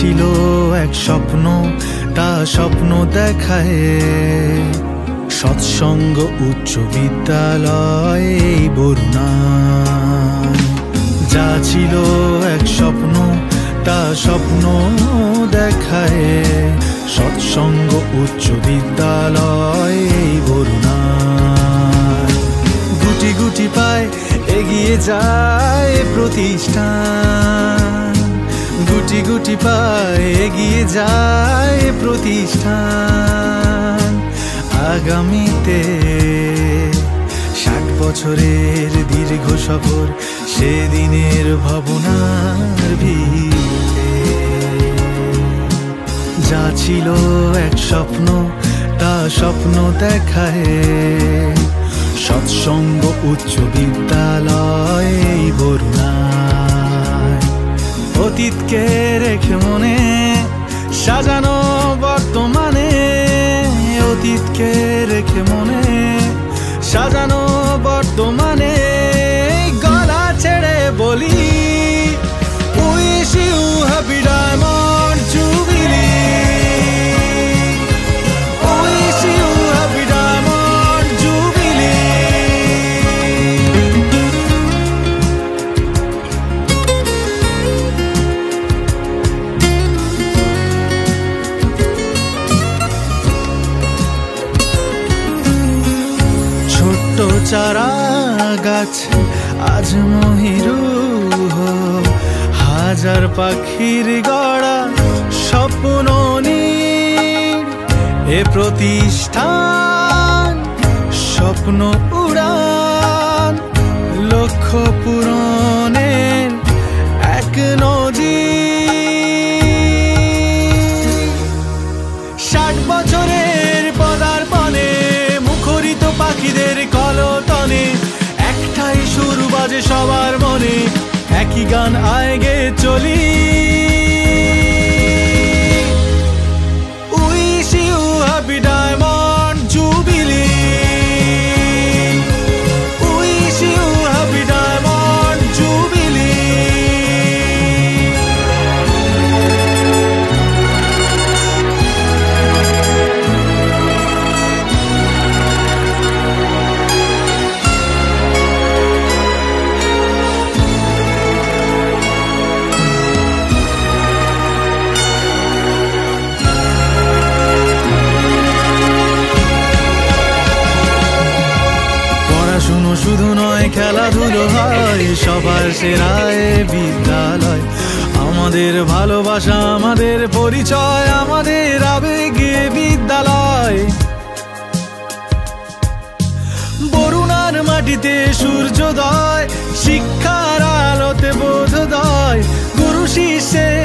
ছিল এক স্বপ্ন তা স্বপ্ন দেখায় সৎসঙ্গ উচ্চ বিদ্যালয় এই বরুণায়। যা ছিল এক স্বপ্ন তা স্বপ্ন দেখায় সৎসঙ্গ উচ্চ বিদ্যালয় এই বরুণায়। গুটি গুটি পায় এগিয়ে যায় প্রতিষ্ঠান, গুটি গুটি পায় এগিয়ে যায় প্রতিষ্ঠান। আগামীতে 60 বছরের দীর্ঘ সফর সেদিনের ভাবনার ভিড়ে। যা ছিল এক স্বপ্ন তা স্বপ্ন দেখায় সৎসঙ্গ উচ্চ বিদ্যালয় এই বরুণায়। অতীতকে রেখে মনে সাজানো বর্তমানে, অতীতকে রেখে মনে সাজানো বর্তমানে। গলা ছেড়ে বলি wish you happy diamond jubilee, wish you happy diamond jubilee. ছোট্ট চারা গাছ আজ মহিরুহ, হাজার পাখির গড়া স্বপ্ন নীড়। এ প্রতিষ্ঠান স্বপ্ন উড়ান, লক্ষ্য পূরণের এক নজির। 60 বছরের পদার্পণে মুখরিত পাখিদের কলতনে একটাই সুর বাজে সবার মনে, একই গান আয় গে চলি। Wish you happy diamond jubilee, wish you happy diamond jubilee. পড়াশুনো শুধু নয়, খেলাধুলো হয় সবার সেরায় বিদ্যালয়। আমাদের ভালোবাসা, আমাদের পরিচয়, আমাদের আবেগে বিদ্যালয়। বরুণার মাটিতে সূর্যোদয়, শিক্ষার আলোতে বোধোদয়। গুরু শিষ্যের